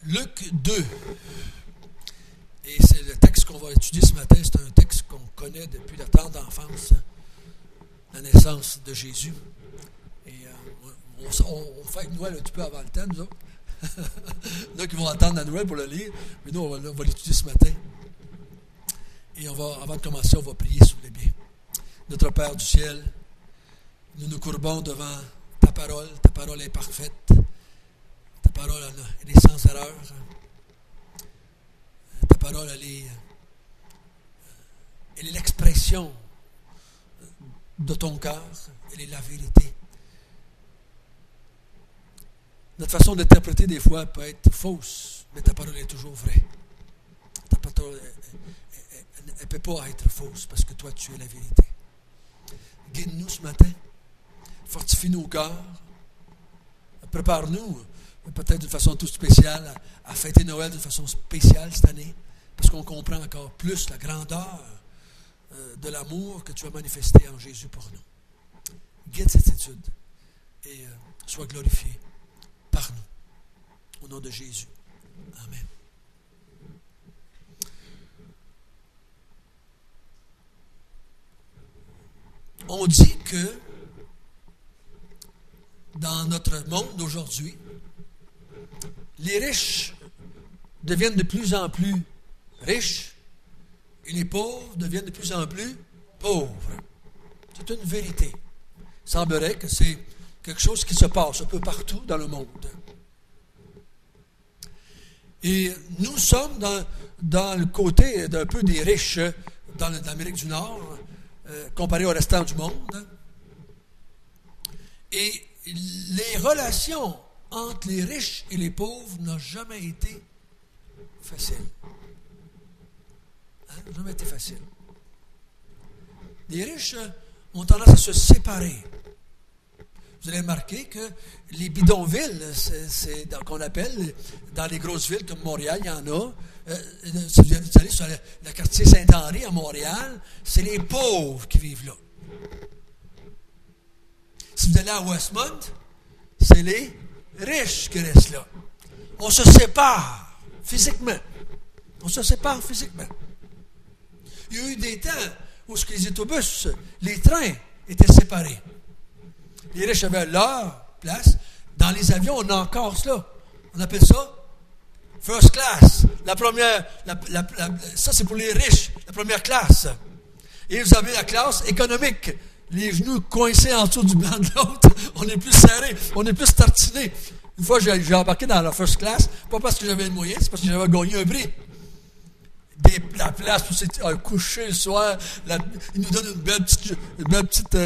Luc 2. Et c'est le texte qu'on va étudier ce matin. C'est un texte qu'on connaît depuis la tendre enfance, la naissance de Jésus. Et on fête Noël un petit peu avant le temps, nous autres. Il y en a qui vont attendre la Noël pour le lire, mais nous, on va l'étudier ce matin. Et avant de commencer, on va prier, si vous voulez bien. Notre Père du ciel, nous nous courbons devant ta parole est parfaite, ta parole elle est sans erreur, ta parole elle est l'expression de ton cœur, elle est la vérité. Notre façon d'interpréter des fois peut être fausse, mais ta parole est toujours vraie. Ta parole, elle ne peut pas être fausse parce que toi, tu es la vérité. Guide-nous ce matin, fortifie nos cœurs, prépare-nous peut-être d'une façon toute spéciale à fêter Noël d'une façon spéciale cette année, parce qu'on comprend encore plus la grandeur de l'amour que tu as manifesté en Jésus pour nous. Guide cette étude et sois glorifié par nous. Au nom de Jésus. Amen. On dit que dans notre monde d'aujourd'hui, les riches deviennent de plus en plus riches et les pauvres deviennent de plus en plus pauvres. C'est une vérité. Il semblerait que c'est quelque chose qui se passe un peu partout dans le monde. Et nous sommes dans le côté d'un peu des riches dans l'Amérique du Nord, comparé au restant du monde. Et les relations entre les riches et les pauvres n'ont jamais été faciles. Jamais été facile. Les riches ont tendance à se séparer. Vous allez remarquer que les bidonvilles, c'est qu'on appelle, dans les grosses villes comme Montréal, il y en a. Si vous allez sur le quartier Saint-Henri à Montréal, c'est les pauvres qui vivent là. Si vous allez à Westmont, c'est les riches qui restent là. On se sépare physiquement. On se sépare physiquement. Il y a eu des temps où les autobus, les trains étaient séparés. Les riches avaient leur place. Dans les avions, on a encore cela. On appelle ça first class. La première, ça c'est pour les riches, la première classe. Et vous avez la classe économique. Les genoux coincés en dessous du banc de l'autre. On est plus serré, on est plus tartiné. Une fois, j'ai embarqué dans la first class, pas parce que j'avais le moyen, c'est parce que j'avais gagné un prix. La place pour se coucher le soir, ils nous donnent une belle petite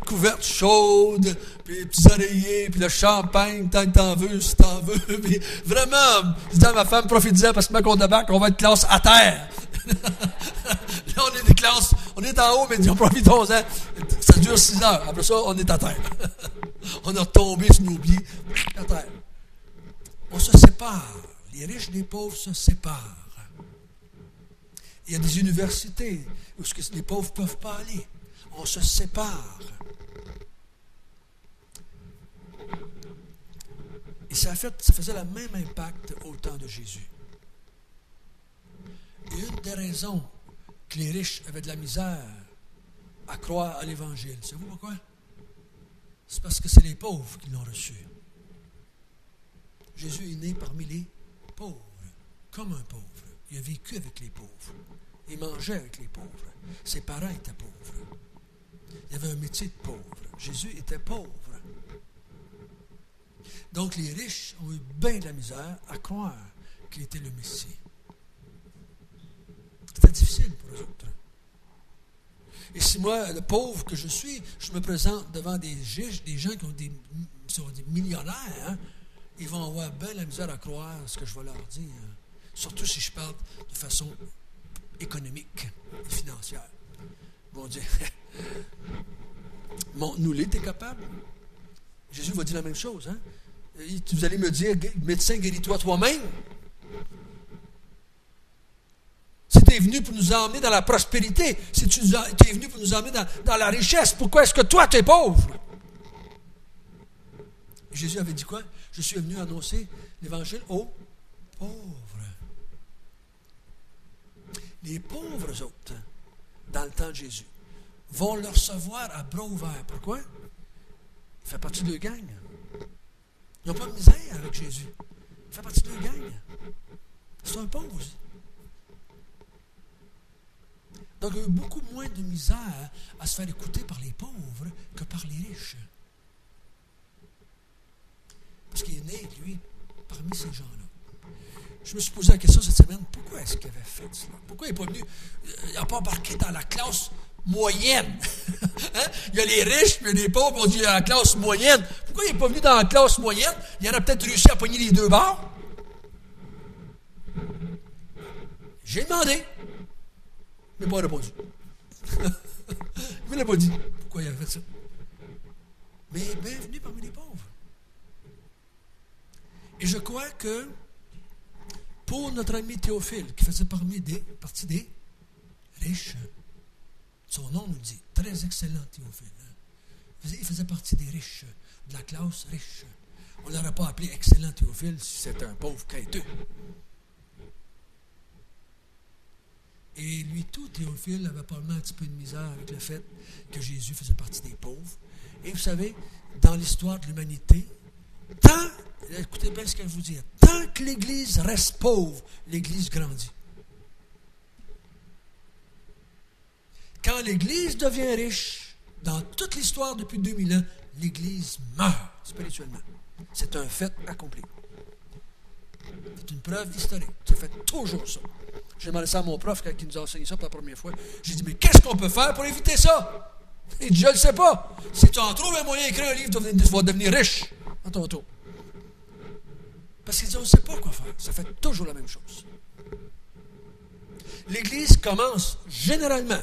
couverte chaude, puis les petits oreillers, puis le champagne, tant que t'en veux, si t'en veux. Puis vraiment, je dis à ma femme, profite-en parce que quand on débarque, on va être classe à terre. Là, on est des classes, on est en haut, mais disons, profitons-en. Ça dure 6 heures. Après ça, on est à terre. On a retombé sur nos pieds à terre. On se sépare. Les riches et les pauvres se séparent. Il y a des universités où les pauvres ne peuvent pas aller. On se sépare. Et ça faisait le même impact au temps de Jésus. Et une des raisons que les riches avaient de la misère à croire à l'Évangile, savez-vous pourquoi? C'est parce que c'est les pauvres qui l'ont reçu. Jésus est né parmi les pauvres, comme un pauvre. Il a vécu avec les pauvres. Il mangeait avec les pauvres. Ses parents étaient pauvres. Il avait un métier de pauvre. Jésus était pauvre. Donc les riches ont eu bien de la misère à croire qu'il était le Messie. C'était difficile pour eux autres. Et si moi, le pauvre que je suis, je me présente devant des gens qui sont des millionnaires, ils vont avoir bien la misère à croire ce que je vais leur dire. Surtout si je parle de façon économique et financière. Ils vont dire, montre-nous-les, t'es capable? Jésus va dire la même chose. Vous allez me dire, médecin, guéris-toi toi-même. Si tu es venu pour nous emmener dans la prospérité, si tu es venu pour nous emmener dans la richesse, pourquoi est-ce que toi, tu es pauvre? Jésus avait dit quoi? Je suis venu annoncer l'évangile aux pauvres. Les pauvres, eux autres, dans le temps de Jésus, vont le recevoir à bras ouverts. Pourquoi? Il fait partie de leur gang. Ils n'ont pas de misère avec Jésus. Il fait partie de leur gang. C'est un pauvre aussi. Donc, il y a eu beaucoup moins de misère à se faire écouter par les pauvres que par les riches. Parce qu'il est né, lui, parmi ces gens-là. Je me suis posé la question cette semaine, pourquoi est-ce qu'il avait fait cela? Pourquoi il n'est pas venu, il n'a pas embarqué dans la classe moyenne? Hein? Il y a les riches, puis les pauvres, on dit la classe moyenne. Pourquoi il n'est pas venu dans la classe moyenne? Il en a peut-être réussi à pogner les deux bords. J'ai demandé. Mais il n'a pas répondu. Il ne l'a pas dit pourquoi il avait fait ça. Mais bienvenue parmi les pauvres. Et je crois que pour notre ami Théophile, qui faisait partie des riches, son nom nous dit, très excellent Théophile, il faisait partie des riches, de la classe riche. On ne l'aurait pas appelé excellent Théophile si c'était un pauvre quêteux. Et lui, tout Théophile avait probablement un petit peu de misère avec le fait que Jésus faisait partie des pauvres. Et vous savez, dans l'histoire de l'humanité, écoutez bien ce que je vous dis, tant que l'Église reste pauvre, l'Église grandit. Quand l'Église devient riche, dans toute l'histoire depuis 2000 ans, l'Église meurt spirituellement. C'est un fait accompli. C'est une preuve historique. Ça fait toujours ça. J'ai demandé ça à mon prof quand il nous a enseigné ça pour la première fois. J'ai dit, mais qu'est-ce qu'on peut faire pour éviter ça? Il dit, je ne le sais pas. Si tu en trouves un moyen d'écrire un livre, tu vas devenir riche à ton tour. Parce qu'il dit, on ne sait pas quoi faire. Ça fait toujours la même chose. L'Église commence généralement,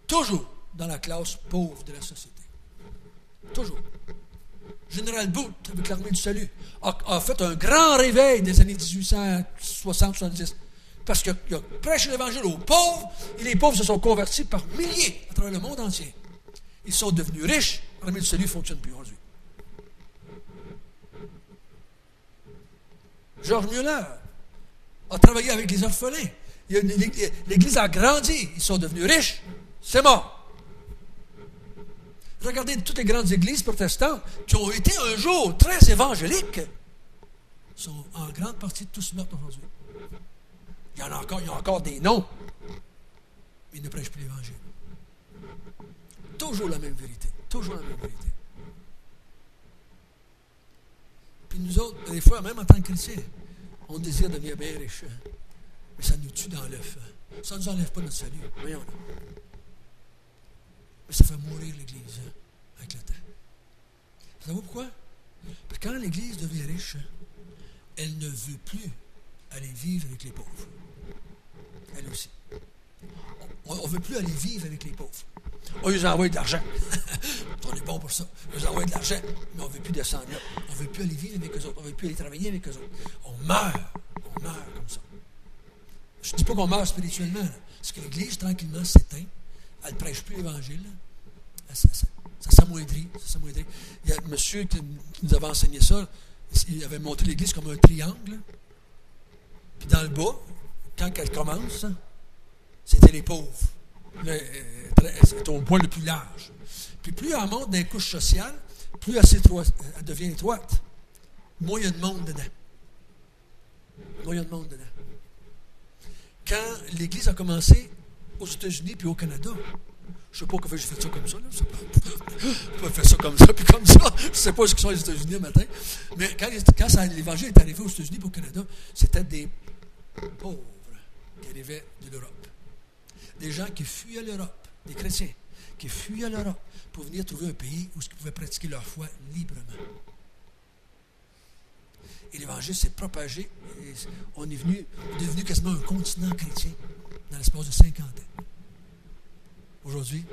toujours, dans la classe pauvre de la société. Toujours. Général Booth, avec l'armée du salut, a fait un grand réveil des années 1860-70. Parce qu'il a prêché l'Évangile aux pauvres, et les pauvres se sont convertis par milliers à travers le monde entier. Ils sont devenus riches, l'armée du salut ne fonctionne plus aujourd'hui. Georges Muller a travaillé avec les orphelins. L'Église a grandi, ils sont devenus riches, c'est mort. Regardez toutes les grandes églises protestantes qui ont été un jour très évangéliques, sont en grande partie tous morts aujourd'hui. Il y a encore des noms, mais ils ne prêchent plus l'Évangile. Toujours la même vérité. Toujours la même vérité. Puis nous autres, des fois, même en tant que chrétiens, on désire devenir bien riche. Mais ça nous tue dans l'œuf. Ça ne nous enlève pas notre salut. Voyons là. Mais ça fait mourir l'Église avec le temps. Savez-vous pourquoi? Parce que quand l'Église devient riche, elle ne veut plus aller vivre avec les pauvres. Elle aussi. On ne veut plus aller vivre avec les pauvres. On lui envoie de l'argent. On est bon pour ça. On lui envoie de l'argent, mais on ne veut plus descendre là. On ne veut plus aller vivre avec eux autres. On ne veut plus aller travailler avec eux autres. On meurt comme ça. Je ne dis pas qu'on meurt spirituellement. Là. Parce que l'Église, tranquillement, s'éteint. Elle ne prêche plus l'Évangile. Ça s'amoindrit. Il y a un monsieur qui nous avait enseigné ça. Il avait montré l'Église comme un triangle. Puis dans le bas, quand elle commence, c'était les pauvres. C'est au point le plus large. Puis plus elle monte dans les couches sociales, plus elle devient étroite. Moins il y a de monde dedans. Quand l'Église a commencé aux États-Unis puis au Canada, je ne sais pas pourquoi j'ai fait ça comme ça. Là. Je n'ai pas fait ça comme ça puis comme ça. Je ne sais pas ce qu'ils sont les États-Unis le matin. Mais quand l'Évangile est arrivé aux États-Unis et au Canada, c'était des pauvres qui arrivaient de l'Europe. Des gens qui fuyaient l'Europe, des chrétiens qui fuyaient l'Europe pour venir trouver un pays où ils pouvaient pratiquer leur foi librement. Et l'Évangile s'est propagé. Et on est devenu quasiment un continent chrétien dans l'espace de 50 ans. Aujourd'hui,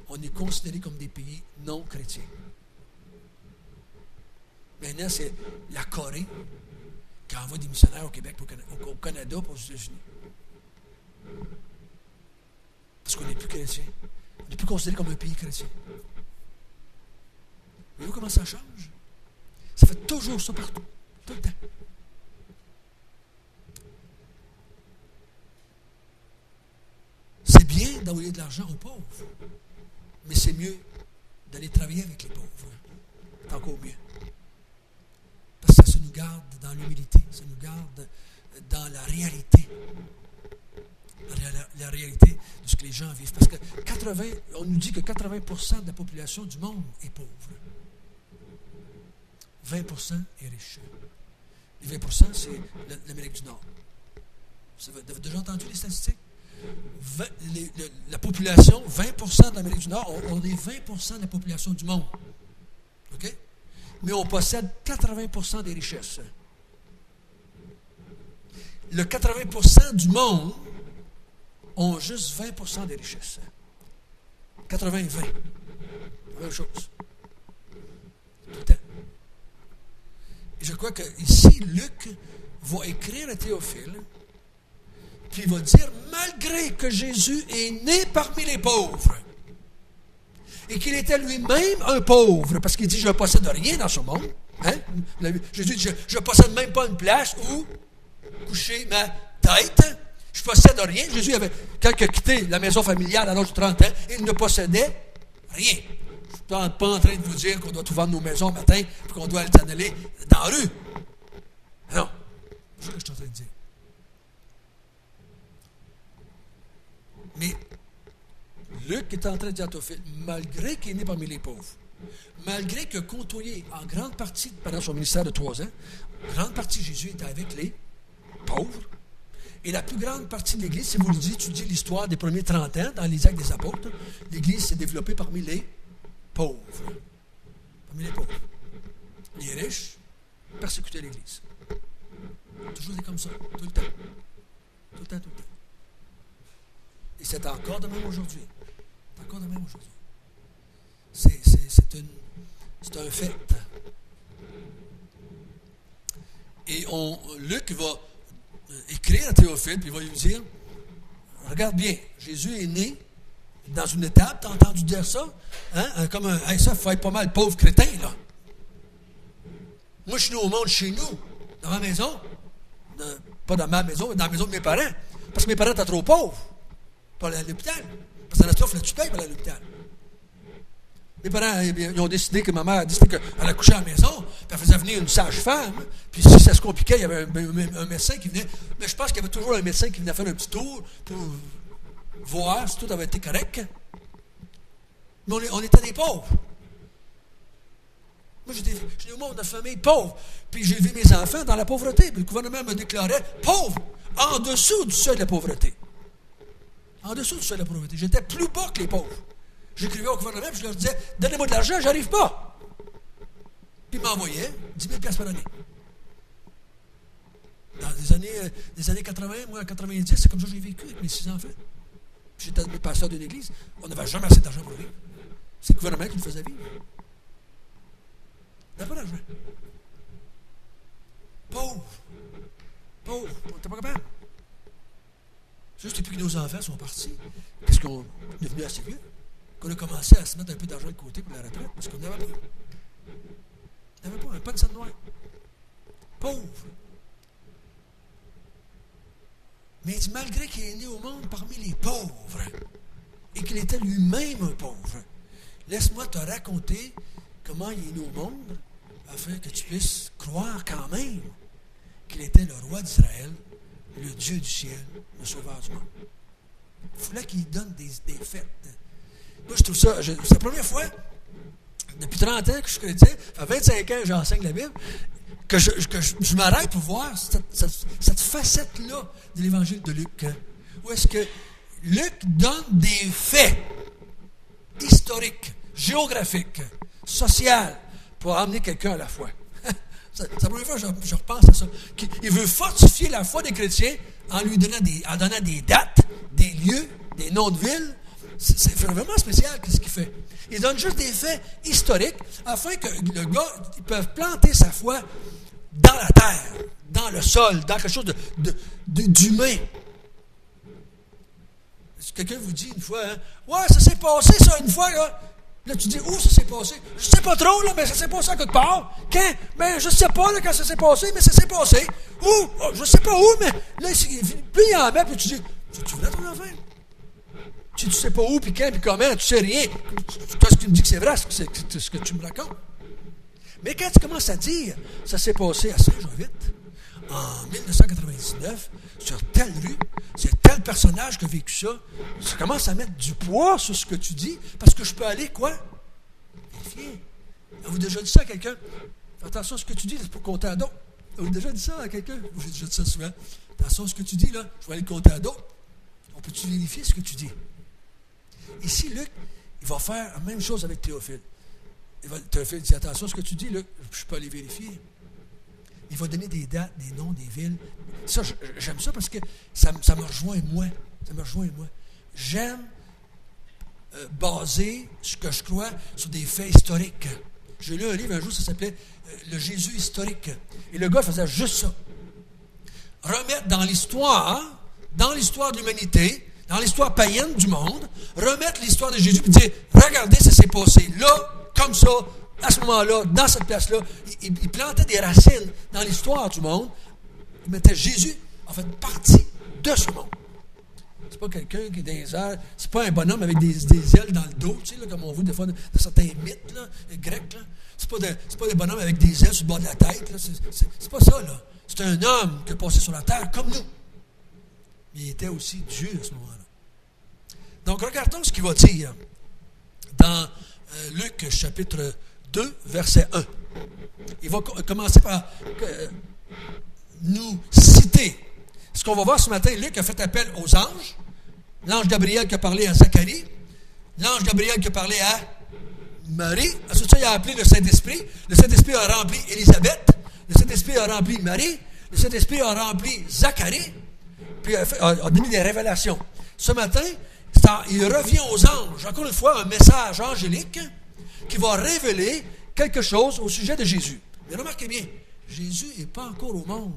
on est considéré comme des pays non chrétiens. Maintenant, c'est la Corée qui envoie des missionnaires au Québec, au Canada, pour aux États-Unis. Parce qu'on n'est plus chrétien. On n'est plus considéré comme un pays chrétien. Voyez-vous comment ça change? Ça fait toujours ça partout. Tout le temps. d'envoyer de l'argent aux pauvres. Mais c'est mieux d'aller travailler avec les pauvres. C'est encore mieux. Parce que ça nous garde dans l'humilité. Ça nous garde dans la réalité. La réalité de ce que les gens vivent. Parce que on nous dit que 80% de la population du monde est pauvre. 20% est riche. Les 20%, c'est l'Amérique du Nord. Vous avez déjà entendu les statistiques? La population, 20% de l'Amérique du Nord, on est 20% de la population du monde. OK? Mais on possède 80% des richesses. Le 80% du monde ont juste 20% des richesses. 80 et 20. Même chose. Tout le temps. Et je crois que ici, Luc va écrire à Théophile, puis il va dire, malgré que Jésus est né parmi les pauvres, et qu'il était lui-même un pauvre, parce qu'il dit, je ne possède rien dans ce monde. Hein? Jésus dit, je ne possède même pas une place où coucher ma tête. Je ne possède rien. Jésus avait, quand il a quitté la maison familiale à l'âge de 30 ans, il ne possédait rien. Je ne suis pas en train de vous dire qu'on doit tout vendre nos maisons le matin et qu'on doit s'en aller dans la rue. Non. C'est ce que je suis en train de dire. Mais Luc est en train de dire à Théophile, malgré qu'il est né parmi les pauvres, malgré qu'il a côtoyé en grande partie, pendant son ministère de 3 ans, en grande partie Jésus était avec les pauvres, et la plus grande partie de l'Église, si vous le dites, tu dis l'histoire des premiers 30 ans dans les actes des apôtres, l'Église s'est développée parmi les pauvres. Parmi les pauvres. Les riches persécutaient l'Église. Toujours été comme ça, tout le temps. Tout le temps, tout le temps. Et c'est encore de même aujourd'hui. C'est encore de même aujourd'hui. C'est un fait. Et Luc va écrire à Théophile, puis il va lui dire, regarde bien, Jésus est né dans une étape, t'as entendu dire ça? Hein? Comme ça, il faut être pas mal pauvre crétin, là. Moi, je suis né au monde chez nous, dans ma maison. Pas dans ma maison, mais dans la maison de mes parents. Parce que mes parents étaient trop pauvres pour aller à l'hôpital. Parce que dans la il fallait que tu payes pour aller à l'hôpital. Mes parents, ils ont décidé que ma mère a décidé qu'elle accouchait à la maison, puis elle faisait venir une sage-femme, puis si ça se compliquait, il y avait un médecin qui venait. Mais je pense qu'il y avait toujours un médecin qui venait faire un petit tour pour voir si tout avait été correct. Mais on était des pauvres. Moi, j'étais au monde de famille pauvre, puis j'ai élevé mes enfants dans la pauvreté, puis le gouvernement me déclarait pauvre, en dessous du seuil de la pauvreté. En dessous du seuil de la pauvreté. J'étais plus bas que les pauvres. J'écrivais au gouvernement, puis je leur disais, donnez-moi de l'argent, j'arrive pas. Puis ils m'envoyaient 10 000 $ par année. Dans les années 80, moi, 90, c'est comme ça que j'ai vécu avec mes 6 enfants. Puis j'étais pasteur d'une église, on n'avait jamais assez d'argent pour vivre. C'est le gouvernement qui nous faisait vivre. On n'avait pas d'argent. Pauvre. Pauvre. On n'était pas capable. Juste depuis que nos enfants sont partis, qu'est-ce qu'on est devenu assez vieux? Qu'on a commencé à se mettre un peu d'argent de côté pour la retraite, parce qu'on n'avait pas. On n'avait pas de scène noire. Pauvre. Mais il dit, malgré qu'il est né au monde parmi les pauvres, et qu'il était lui-même un pauvre, laisse-moi te raconter comment il est né au monde, afin que tu puisses croire quand même qu'il était le roi d'Israël, le Dieu du ciel, le sauveur du monde. Il fallait qu'il donne des faits. Moi, je trouve ça, c'est la première fois, depuis 30 ans que je suis chrétien, ça fait 25 ans que j'enseigne la Bible, que je m'arrête pour voir cette facette-là de l'évangile de Luc. Hein, où est-ce que Luc donne des faits historiques, géographiques, sociaux, pour amener quelqu'un à la foi. C'est la première fois que je repense à ça. Il veut fortifier la foi des chrétiens en lui donnant des dates, des lieux, des noms de villes. C'est vraiment spécial ce qu'il fait. Il donne juste des faits historiques afin que le gars il peut planter sa foi dans la terre, dans le sol, dans quelque chose d'humain. Si quelqu'un vous dit une fois, hein, ouais, ça s'est passé ça une fois, là. Là, tu dis, où ça s'est passé? Je sais pas trop, là, mais ça s'est passé à quelque part. Quand? Ben, je sais pas, là, quand ça s'est passé, mais ça s'est passé. Où? Oh, je sais pas où, mais là, plus il y en met, puis tu dis, tu voulais ton enfant? Si tu ne sais pas où, puis quand, puis comment, tu ne sais rien. Toi, ce que tu me dis que c'est vrai, c'est ce que tu me racontes. Mais quand tu commences à dire, ça s'est passé à Saint-Jovite, en 1999, sur telle rue, c'est tel personnage qui a vécu ça, ça commence à mettre du poids sur ce que tu dis, parce que je peux aller, quoi? Vérifier. Avez-vous déjà dit ça à quelqu'un? Fais attention à ce que tu dis, c'est pour compter à d'autres. Avez-vous déjà dit ça à quelqu'un? J'ai déjà dit ça souvent. Attention à ce que tu dis, là, je vais aller le compter à d'autres. On peut-tu vérifier ce que tu dis? Ici, Luc, il va faire la même chose avec Théophile. Théophile dit, attention à ce que tu dis, Luc, je peux aller vérifier. Il va donner des dates, des noms, des villes. Ça, j'aime ça parce que ça me rejoint moi. Ça me rejoint moi. J'aime baser ce que je crois sur des faits historiques. J'ai lu un livre un jour, ça s'appelait Le Jésus historique. Et le gars faisait juste ça. Remettre dans l'histoire de l'humanité, dans l'histoire païenne du monde, remettre l'histoire de Jésus et dire, regardez, ça s'est passé là, comme ça, à ce moment-là, dans cette place-là. Il plantait des racines dans l'histoire du monde. Il mettait Jésus, en fait, partie de ce monde. C'est pas quelqu'un qui est dans les airs, c'est pas un bonhomme avec des ailes dans le dos, tu sais, là, comme on voit des fois dans certains mythes là, grecs. Là. C'est pas des bonhommes avec des ailes sur le bord de la tête. Là. C'est pas ça, là. C'est un homme qui est passé sur la terre comme nous. Mais il était aussi Dieu à ce moment-là. Donc, regardons ce qu'il va dire dans Luc chapitre 2, verset 1. Il va commencer par nous citer. Ce qu'on va voir ce matin, Luc a fait appel aux anges. L'ange Gabriel qui a parlé à Zacharie. L'ange Gabriel qui a parlé à Marie. Ensuite, ça, il a appelé le Saint-Esprit. Le Saint-Esprit a rempli Élisabeth. Le Saint-Esprit a rempli Marie. Le Saint-Esprit a rempli Zacharie. Puis a donné des révélations. Ce matin, il revient aux anges. Encore une fois, un message angélique qui va révéler quelque chose au sujet de Jésus. Mais remarquez bien, Jésus n'est pas encore au monde.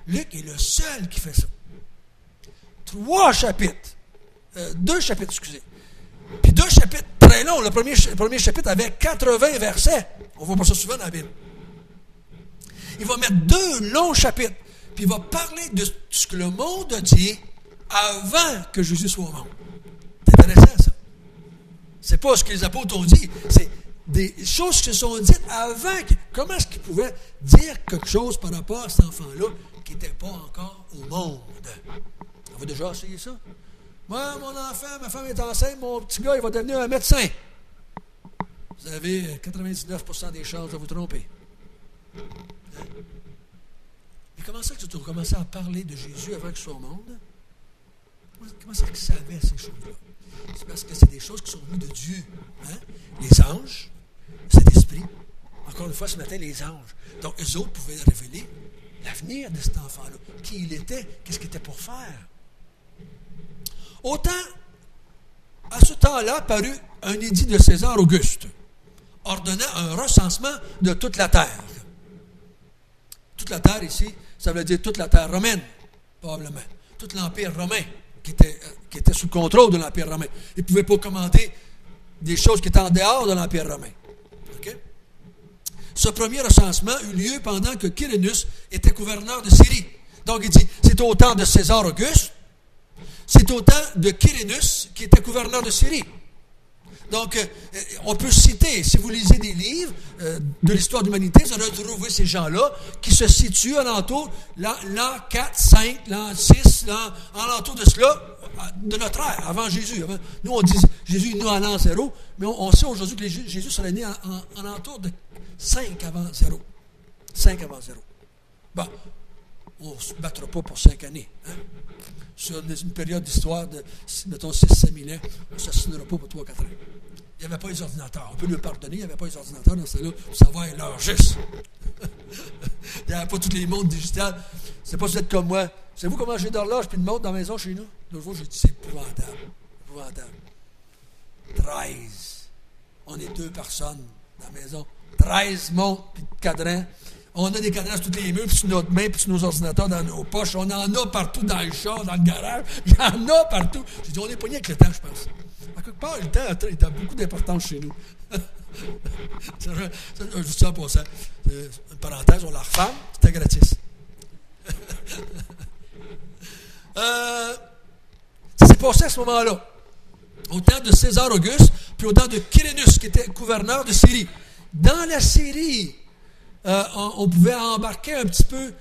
Luc est le seul qui fait ça. 2 chapitres, excusez. Puis 2 chapitres très longs. Le premier chapitre avait 80 versets. On voit pas ça souvent dans la Bible. Il va mettre 2 longs chapitres. Puis il va parler de ce que le monde a dit avant que Jésus soit au monde. C'est intéressant, ça. C'est pas ce que les apôtres ont dit. C'est des choses qui se sont dites avant. Comment est-ce qu'ils pouvaient dire quelque chose par rapport à cet enfant-là qui n'était pas encore au monde? Avez-vous déjà essayé ça? Moi, mon enfant, ma femme est enceinte, mon petit gars, il va devenir un médecin. Vous avez 99% des chances de vous tromper. Hein? Mais comment ça que tu as commencé à parler de Jésus avant qu'il soit au monde? Comment ça qu'ils savaient ces choses-là? C'est parce que c'est des choses qui sont venues de Dieu. Hein? Les anges, cet esprit. Encore une fois, ce matin, les anges. Donc, eux autres pouvaient révéler l'avenir de cet enfant-là. Qui il était, qu'est-ce qu'il était pour faire. Autant, à ce temps-là, parut un édit de César Auguste, ordonnant un recensement de toute la terre. Toute la terre ici, ça veut dire toute la terre romaine, probablement. Tout l'Empire romain qui était sous contrôle de l'Empire romain. Ils ne pouvaient pas commander des choses qui étaient en dehors de l'Empire romain. Okay? Ce premier recensement eut lieu pendant que Quirinus était gouverneur de Syrie. Donc il dit, c'est au temps de César Auguste, c'est au temps de Quirinus qui était gouverneur de Syrie. Donc, on peut citer, si vous lisez des livres de l'histoire de l'humanité, vous allez retrouver ces gens-là qui se situent alentour l'an 4, 5, l'an 6, alentour de cela, de notre ère, avant Jésus. Nous, on dit Jésus est né en l'an 0, mais on sait aujourd'hui que Jésus serait né en alentour de 5 avant 0. 5 avant 0. Bon, on ne se battra pas pour 5 années. Hein? Sur une période d'histoire de, mettons, 6-7 000 ans, on ne s'assinera pas pour 3-4 ans. Il n'y avait pas les ordinateurs. On peut lui pardonner, il n'y avait pas les ordinateurs dans ce là pour savoir l'heure juste. Il n'y avait pas tous les mondes digitales. C'est pas si vous êtes comme moi. Savez-vous comment j'ai d'horloge puis une montre dans la maison chez nous? L'autre fois, j'ai dit, c'est épouvantable. Épouvantable. 13. On est 2 personnes dans la maison. 13 montres puis cadrans. On a des cadrans sur tous les murs, puis sur notre main, puis sur nos ordinateurs dans nos poches. On en a partout dans le char, dans le garage. Il y en a partout. J'ai dit, on est pogné avec le temps, je pense. À quelque part, le temps a beaucoup d'importance chez nous. Je dis ça pour ça. Une parenthèse, on la referme, c'était gratis. Ça s'est passé à ce moment-là. au temps de César Auguste, puis au temps de Quirinus, qui était gouverneur de Syrie. Dans la Syrie, on pouvait embarquer un petit peu,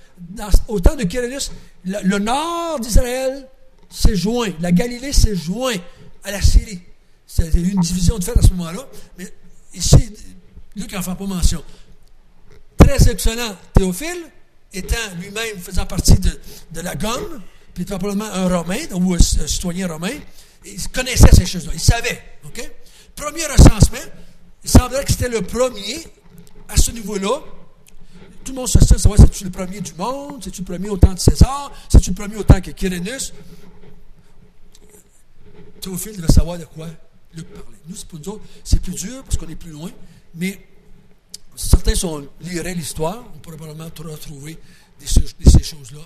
au temps de Quirinus, le nord d'Israël s'est joint, la Galilée s'est joint à la Syrie. C'était une division de fait à ce moment-là, mais ici, Luc n'en fait pas mention. Très excellent Théophile, étant lui-même faisant partie de la Gomme, puis probablement un Romain, ou un citoyen romain, il connaissait ces choses-là, il savait. Okay? Premier recensement, il semblerait que c'était le premier à ce niveau-là. Tout le monde se sait savoir, c'est-tu le premier du monde, c'est-tu le premier au temps de César, c'est-tu le premier au temps que Quirinus. Théophile devait savoir de quoi Luc parlait. Nous, c'est pour nous autres, c'est plus dur parce qu'on est plus loin, mais certains, si on lirait l'histoire, on pourrait probablement retrouver ces choses-là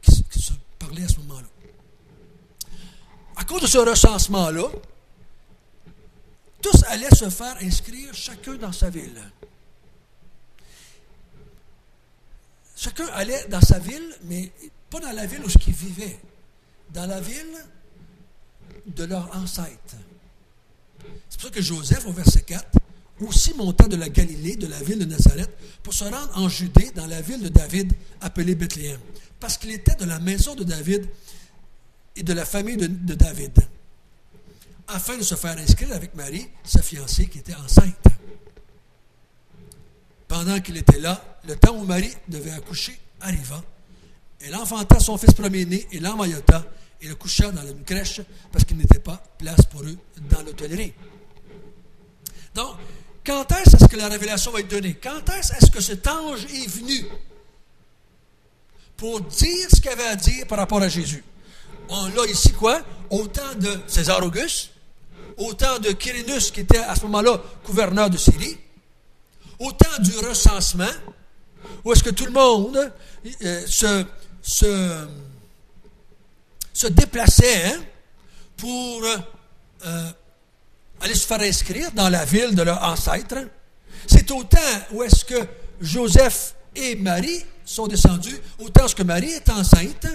qui se parlaient à ce moment-là. À cause de ce recensement-là, tous allaient se faire inscrire chacun dans sa ville. Chacun allait dans sa ville, mais pas dans la ville où ils vivaient, dans la ville de leur ancêtre. C'est pour ça que Joseph, au verset 4, aussi monta de la Galilée, de la ville de Nazareth, pour se rendre en Judée, dans la ville de David, appelée Bethléem, parce qu'il était de la maison de David et de la famille de David, afin de se faire inscrire avec Marie, sa fiancée, qui était enceinte. Pendant qu'il était là, le temps où Marie devait accoucher arriva. Elle enfanta son fils premier-né et l'emmaillota et le coucha dans une crèche parce qu'il n'était pas place pour eux dans l'hôtellerie. Donc, quand est-ce que la révélation va être donnée? Quand est-ce que cet ange est venu pour dire ce qu'il avait à dire par rapport à Jésus? On l'a ici quoi? Au temps de César Auguste, au temps de Quirinus, qui était à ce moment-là gouverneur de Syrie, au temps du recensement, où est-ce que tout le monde se déplaçait pour aller se faire inscrire dans la ville de leur ancêtre. C'est au temps où est-ce que Joseph et Marie sont descendus, au temps où Marie est enceinte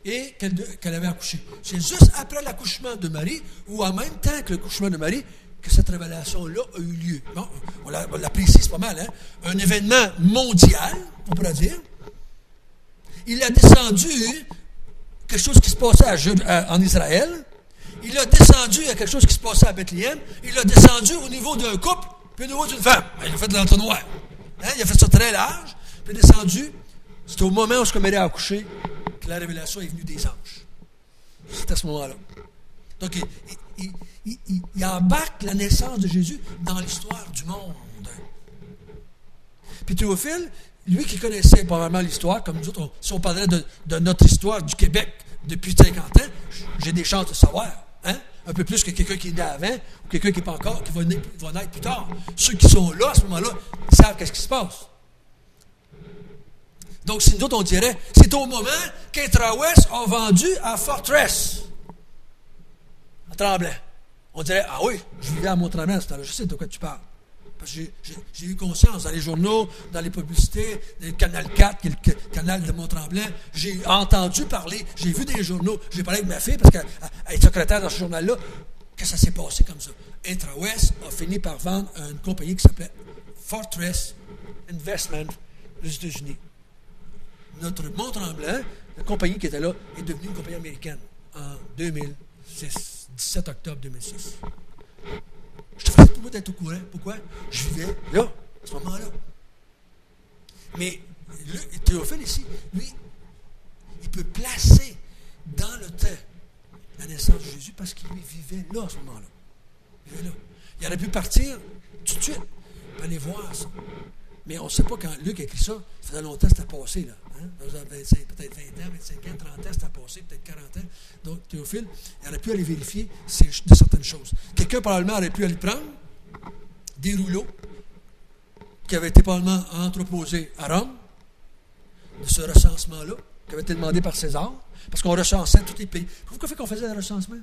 et qu'elle avait accouché. C'est juste après l'accouchement de Marie, ou en même temps que l'accouchement de Marie, que cette révélation-là a eu lieu. Bon, on la précise pas mal, hein? Un événement mondial, on pourrait dire. Il a descendu quelque chose qui se passait en Israël. Il a descendu à quelque chose qui se passait à Bethléem. Il a descendu au niveau d'un couple, puis au niveau d'une femme. Il a fait de l'entonnoir. Hein? Il a fait ça très large, puis il est descendu. C'était au moment où Marie a accouché que la révélation est venue des anges. C'est à ce moment-là. Donc, il embarque la naissance de Jésus dans l'histoire du monde. Puis Théophile, lui qui connaissait probablement l'histoire, comme nous autres, si on parlait de notre histoire du Québec depuis 50 ans, j'ai des chances de savoir. Hein? Un peu plus que quelqu'un qui est né avant, ou quelqu'un qui n'est pas encore, qui va naître plus tard. Ceux qui sont là, à ce moment-là, ils savent qu'est-ce qui se passe. Donc, si nous autres, on dirait, c'est au moment qu'Intra-Ouest a vendu à Fortress, à Tremblant. On dirait, ah oui, je vivais à Mont-Tremblant, je sais de quoi tu parles. Parce que j'ai eu conscience dans les journaux, dans les publicités, dans le Canal 4, qui est le canal de Mont-Tremblant. J'ai entendu parler, j'ai vu des journaux, j'ai parlé avec ma fille parce qu'elle est secrétaire dans ce journal-là, que ça s'est passé comme ça. Intra-West a fini par vendre à une compagnie qui s'appelait Fortress Investment aux États-Unis. Notre Mont-Tremblant, la compagnie qui était là, est devenue une compagnie américaine en 2006, 17 octobre 2006. Je te faisais pour moi d'être au courant. Pourquoi? Je vivais là, à ce moment-là. Mais Théophile ici, lui, il peut placer dans le temps la naissance de Jésus parce qu'il vivait là, à ce moment-là. Il vivait là. Il aurait pu partir tout de suite pour aller voir ça. Mais on ne sait pas quand Luc a écrit ça, ça faisait longtemps que c'était passé, là. Hein? Peut-être 20 ans, 25 ans, 30 ans, c'était passé, peut-être 40 ans. Donc, Théophile, il aurait pu aller vérifier de certaines choses. Quelqu'un, probablement, aurait pu aller prendre des rouleaux qui avaient été probablement entreposés à Rome, de ce recensement-là, qui avait été demandé par César, parce qu'on recensait tous les pays. Pourquoi qu'on faisait le recensement?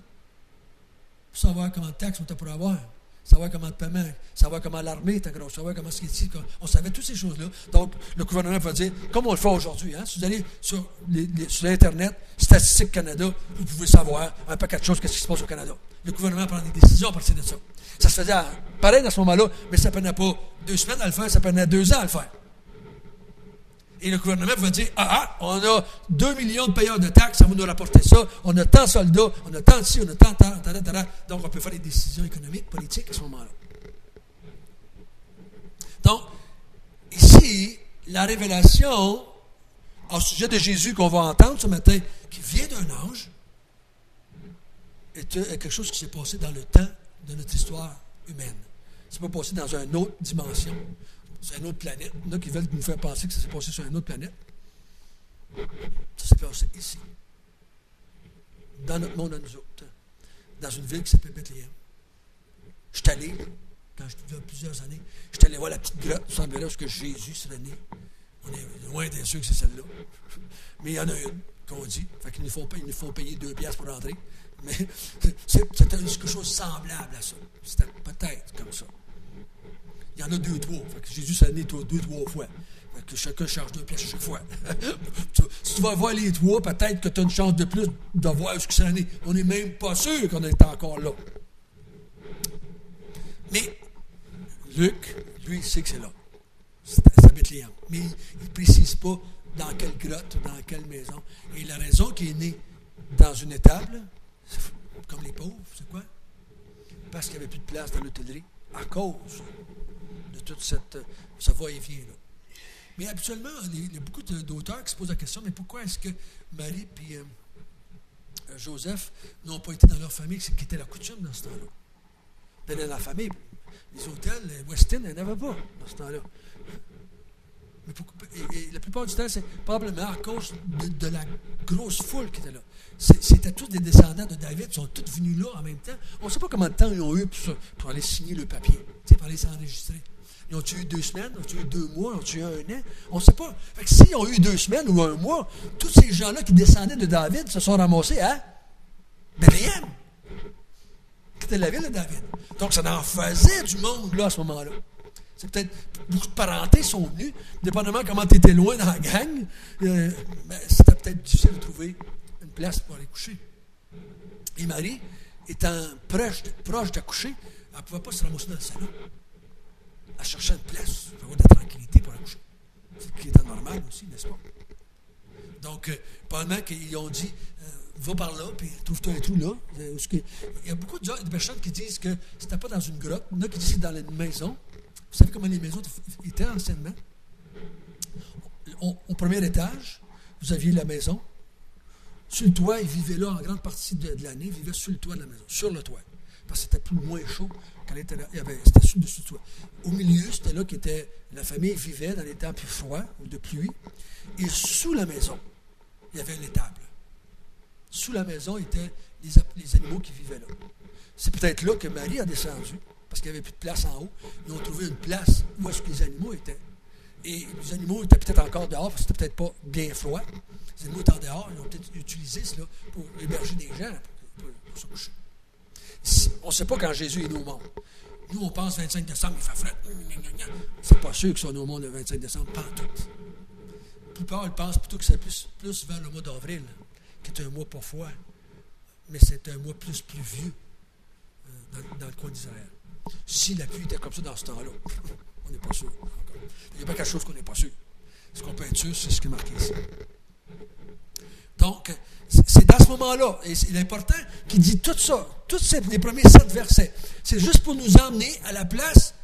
Pour savoir comment de taxes on était pour avoir. savoir comment le paiement, savoir comment l'armée était grosse, savoir comment ce qui est. On savait toutes ces choses-là. Donc, le gouvernement va dire, comme on le fait aujourd'hui, hein, si vous allez sur l'Internet, Statistique Canada, vous pouvez savoir un paquet de choses, qu'est-ce qui se passe au Canada. Le gouvernement prend des décisions à partir de ça. Ça se faisait pareil à ce moment-là, mais ça ne prenait pas 2 semaines à le faire, ça prenait 2 ans à le faire. Et le gouvernement va dire, on a 2 millions de payeurs de taxes, ça va nous rapporter ça, on a tant de soldats, on a tant de ci, on a tant. Donc, on peut faire des décisions économiques, politiques à ce moment-là. Donc, ici, la révélation au sujet de Jésus qu'on va entendre ce matin, qui vient d'un ange, est quelque chose qui s'est passé dans le temps de notre histoire humaine. C'est pas passé dans une autre dimension. C'est une autre planète. Il y en a qui veulent nous faire penser que ça s'est passé sur une autre planète. Ça s'est passé ici. Dans notre monde à nous autres. Dans une ville qui s'appelle Bethléem. Je suis allé, quand j'étais là plusieurs années, je suis allé voir la petite grotte, il semblerait, où Jésus serait né. On est loin d'être sûr que c'est celle-là. Mais il y en a une, qu'on dit. Fait qu'ils nous font payer 2 piastres pour rentrer. Mais c'était quelque chose de semblable à ça. C'était peut-être comme ça. Il y en a 2, 3. Fait que Jésus s'est né 2, 3 fois. Fait que chacun charge 2 pièces à chaque fois. Si tu vas voir les 3, peut-être que tu as une chance de plus de voir ce que c'est né. On n'est même pas sûr qu'on est encore là. Mais Luc, lui, il sait que c'est là. C'est à Bethléem. Mais il ne précise pas dans quelle grotte, dans quelle maison. Et la raison qu'il est né dans une étable, comme les pauvres, c'est quoi? Parce qu'il n'y avait plus de place dans l'hôtellerie. À cause de toute ce va-et-vient-là. Mais habituellement, il y a beaucoup d'auteurs qui se posent la question, mais pourquoi est-ce que Marie et Joseph n'ont pas été dans leur famille, qui était la coutume dans ce temps-là? Dans la famille, les hôtels, les Westin, il n'y en avait pas dans ce temps-là. Mais et la plupart du temps, c'est probablement à cause de la grosse foule qui était là. C'était tous des descendants de David, ils sont tous venus là en même temps. On ne sait pas combien de temps ils ont eu pour aller signer le papier, pour aller s'enregistrer. Ils ont eu 2 semaines, ont eu 2 mois, ont eu 1 an? On ne sait pas. Fait que s'ils ont eu 2 semaines ou 1 mois, tous ces gens-là qui descendaient de David se sont ramassés à Bethléem, qui était la ville de David. Donc, ça en faisait du monde là à ce moment-là. C'est peut-être beaucoup de parentés sont venus, dépendamment comment tu étais loin dans la gang, c'était peut-être difficile de trouver une place pour aller coucher. Et Marie, étant proche d'accoucher, elle ne pouvait pas se ramasser dans le salon. Elle cherchait une place pour avoir de la tranquillité pour accoucher. C'est ce qui était normal aussi, n'est-ce pas? Donc, pendant qu'ils ont dit, va par là, puis trouve-toi un trou là. Il y a beaucoup de personnes qui disent que c'était pas dans une grotte. Il y en a qui disent que c'était dans une maison. Vous savez comment les maisons étaient anciennement? Au premier étage, vous aviez la maison. Sur le toit, ils vivaient là en grande partie de l'année. Ils vivaient sur le toit de la maison, sur le toit. Parce que c'était moins chaud quand c'était sur le dessus du toit. Au milieu, c'était là la famille vivait dans les temps plus froids ou de pluie. Et sous la maison, il y avait l'étable. Sous la maison étaient les animaux qui vivaient là. C'est peut-être là que Marie a descendu. Parce qu'il n'y avait plus de place en haut. Ils ont trouvé une place où est-ce que les animaux étaient. Et les animaux étaient peut-être encore dehors, parce que c'était peut-être pas bien froid. Les animaux étant dehors, ils ont peut-être utilisé cela pour héberger des gens, pour se coucher. On ne sait pas quand Jésus est né au monde. Nous, on pense 25 décembre, il fait frais. C'est pas sûr que soit né au monde le 25 décembre, pas en tout. La plupart, ils pensent plutôt que c'est plus vers le mois d'avril, qui est un mois pas froid, mais c'est un mois plus pluvieux dans le coin d'Israël. Si la pluie était comme ça dans ce temps-là, on n'est pas sûr. Il n'y a pas quelque chose qu'on n'est pas sûr. Ce qu'on peut être sûr, c'est ce qui est marqué ici. Donc, c'est dans ce moment-là, et c'est important qu'il dit tout ça, les premiers 7 versets. C'est juste pour nous emmener à la place.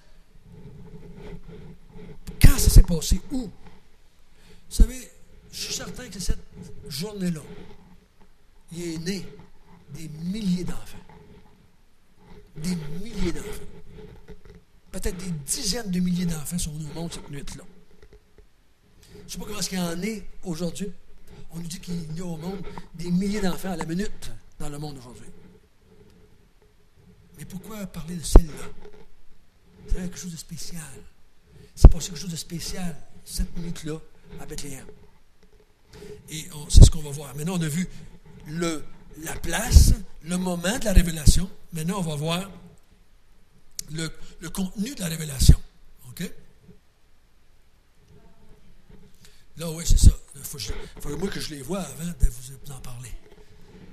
Quand ça s'est passé? Où? Vous savez, je suis certain que cette journée-là, il est né des milliers d'enfants. Des milliers d'enfants. Peut-être des dizaines de milliers d'enfants sont venus au monde cette nuit-là. Je ne sais pas comment est-ce qu'il y en est aujourd'hui. On nous dit qu'il y a au monde des milliers d'enfants à la minute dans le monde aujourd'hui. Mais pourquoi parler de celle-là? C'est quelque chose de spécial. C'est passé quelque chose de spécial cette nuit-là à Bethléem. Et c'est ce qu'on va voir. Maintenant, on a vu la place, le moment de la révélation. Maintenant, on va voir le contenu de la révélation. OK? Là, oui, c'est ça. Il faut moi que je les vois avant de vous en parler.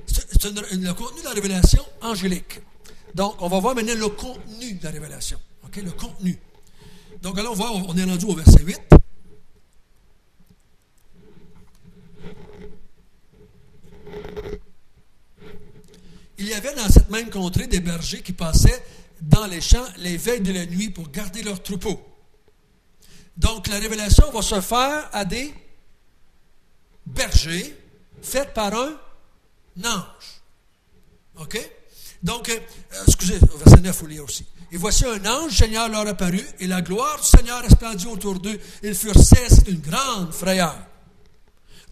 C'est le contenu de la révélation angélique. Donc, on va voir maintenant le contenu de la révélation. OK? Le contenu. Donc, là, on est rendu au verset 8. Il y avait dans cette même contrée des bergers qui passaient dans les champs les veilles de la nuit pour garder leurs troupeaux. Donc, la révélation va se faire à des bergers faits par un ange. OK? Donc, excusez, verset 9, il faut lire aussi. Et voici un ange du Seigneur leur apparut, et la gloire du Seigneur resplendit autour d'eux. Ils furent saisis d'une grande frayeur.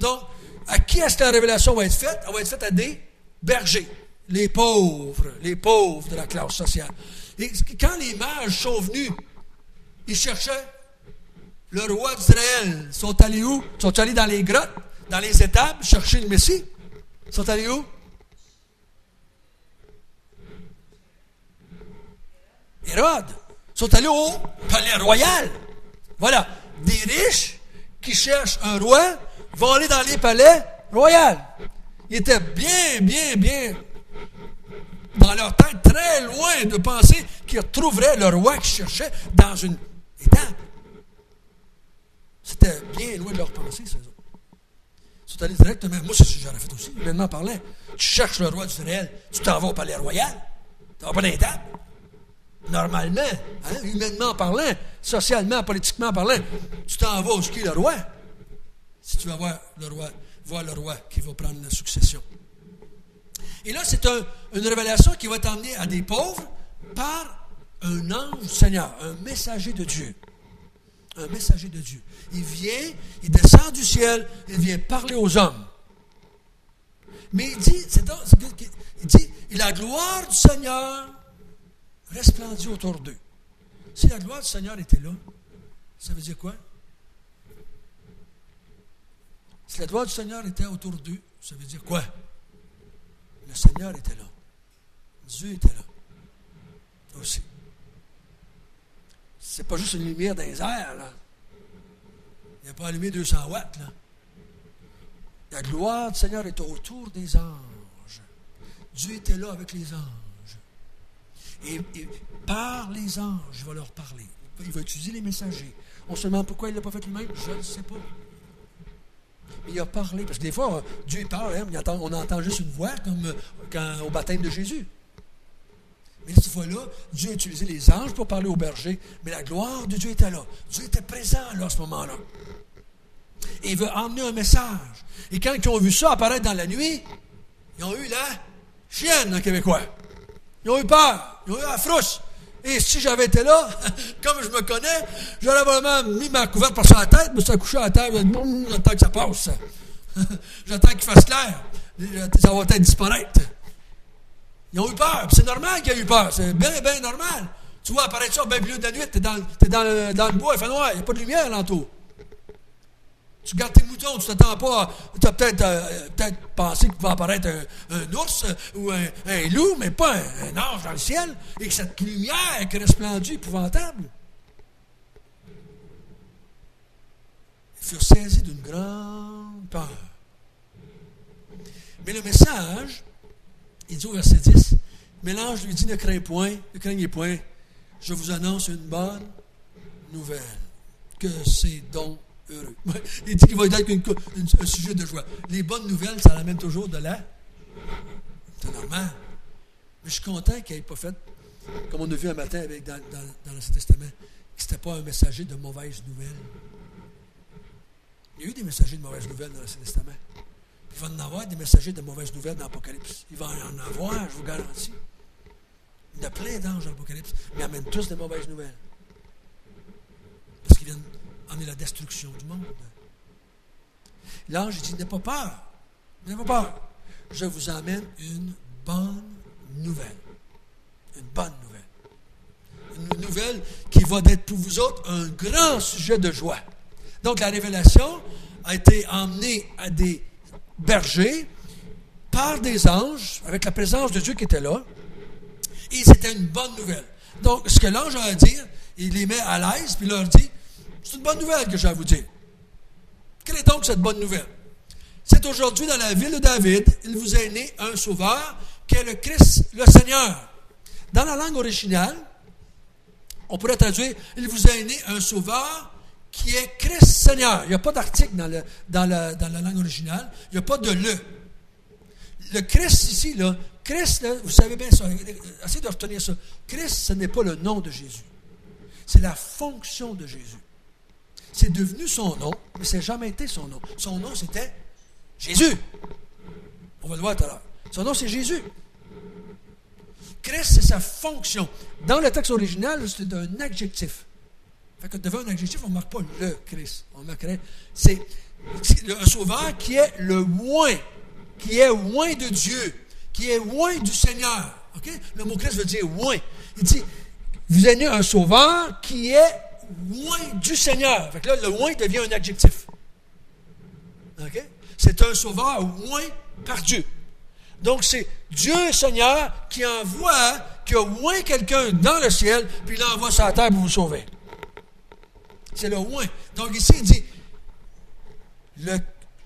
Donc, à qui est-ce que la révélation va être faite? Elle va être faite à des bergers. Les pauvres de la classe sociale. Et quand les mages sont venus, ils cherchaient le roi d'Israël. Ils sont allés où? Ils sont allés dans les grottes, dans les étables, chercher le Messie. Ils sont allés où? Hérode. Ils sont allés au palais royal. Voilà. Des riches qui cherchent un roi vont aller dans les palais royaux. Ils étaient bien dans leur tête, très loin de penser qu'ils retrouveraient le roi qu'ils cherchaient dans une étape. C'était bien loin de leur pensée, ces autres. Ils sont allés directement. Moi, c'est ce que j'aurais fait aussi, humainement parlant. Tu cherches le roi d'Israël, tu t'en vas au palais royal. Tu n'as pas d'étape. Normalement, humainement parlant, socialement, politiquement parlant, tu t'en vas où est le roi. Si tu vas voir le roi qui va prendre la succession. Et là, c'est une révélation qui va être emmenée à des pauvres par un ange du Seigneur, un messager de Dieu. Un messager de Dieu. Il vient, il descend du ciel, il vient parler aux hommes. Mais il dit, et la gloire du Seigneur resplendit autour d'eux. Si la gloire du Seigneur était là, ça veut dire quoi? Si la gloire du Seigneur était autour d'eux, ça veut dire quoi? Le Seigneur était là. Dieu était là. Aussi. C'est pas juste une lumière dans les airs, là. Il n'a pas allumé 200 watts, là. La gloire du Seigneur est autour des anges. Dieu était là avec les anges. Et par les anges, il va leur parler. Il va utiliser les messagers. On se demande pourquoi il ne l'a pas fait lui-même, je ne sais pas. Il a parlé, parce que des fois, Dieu parle, on entend juste une voix, comme au baptême de Jésus. Mais cette fois-là, Dieu a utilisé les anges pour parler aux bergers, mais la gloire de Dieu était là. Dieu était présent là, à ce moment-là. Et il veut emmener un message. Et quand ils ont vu ça apparaître dans la nuit, ils ont eu la chienne, en québécois. Ils ont eu peur, ils ont eu la frousse. Et si j'avais été là, comme je me connais, j'aurais vraiment mis ma couverte par la tête, me suis couché à la terre, j'attends que ça passe. J'attends qu'il fasse clair. Ça va peut-être disparaître. Ils ont eu peur. C'est normal qu'ils aient eu peur. C'est bien normal. Tu vois apparaître ça au milieu de la nuit, t'es dans le bois, il fait noir, il n'y a pas de lumière alentour. Tu gardes tes moutons, tu t'attends pas. Tu as peut-être pensé qu'il pouvait apparaître un ours ou un loup, mais pas un ange dans le ciel. Et que cette lumière qui resplendit épouvantable. Ils furent saisis d'une grande peur. Mais le message, il dit au verset 10, mais l'ange lui dit, ne craignez point, je vous annonce une bonne nouvelle, que c'est donc heureux. Il dit qu'il va être un sujet de joie. Les bonnes nouvelles, ça l'amène toujours de la... C'est normal. Mais je suis content qu'il n'ait pas fait, comme on a vu un matin dans l'Ancien Testament, que ce n'était pas un messager de mauvaises nouvelles. Il y a eu des messagers de mauvaises nouvelles dans l'Ancien Testament. Il va en avoir des messagers de mauvaises nouvelles dans l'Apocalypse. Il va en avoir, je vous garantis. Il y a plein d'anges dans l'Apocalypse, mais ils amènent tous des mauvaises nouvelles. Parce qu'ils viennent amener la destruction du monde. L'ange dit, n'aie pas peur. N'aie pas peur. Je vous amène une bonne nouvelle. Une bonne nouvelle. Une nouvelle qui va être pour vous autres un grand sujet de joie. Donc la révélation a été emmenée à des bergers par des anges, avec la présence de Dieu qui était là. Et c'était une bonne nouvelle. Donc, ce que l'ange a à dire, il les met à l'aise, puis il leur dit, c'est une bonne nouvelle que j'ai à vous dire. Quelle est donc cette bonne nouvelle? C'est aujourd'hui dans la ville de David, il vous est né un sauveur, qui est le Christ, le Seigneur. Dans la langue originale, on pourrait traduire, il vous est né un sauveur qui est Christ Seigneur. Il n'y a pas d'article dans la langue originale, il n'y a pas de le. Le Christ ici, là, Christ, là, vous savez bien ça, essayez de retenir ça. Christ, ce n'est pas le nom de Jésus. C'est la fonction de Jésus. C'est devenu son nom, mais ça n'a jamais été son nom. Son nom, c'était Jésus. On va le voir tout à l'heure. Son nom, c'est Jésus. Christ, c'est sa fonction. Dans le texte original, c'est un adjectif. Fait que devant un adjectif, on ne marque pas le Christ. On marquerait, c'est un sauveur qui est le oint, qui est oint de Dieu, qui est oint du Seigneur. Okay? Le mot Christ veut dire oint. Il dit, vous êtes né un sauveur qui est oint du Seigneur. Fait que là, le oint devient un adjectif. Okay? C'est un sauveur oint par Dieu. Donc, c'est Dieu Seigneur qui envoie, qui a oint quelqu'un dans le ciel, puis il l'envoie sur la terre pour vous sauver. C'est le oint. Donc, ici, il dit,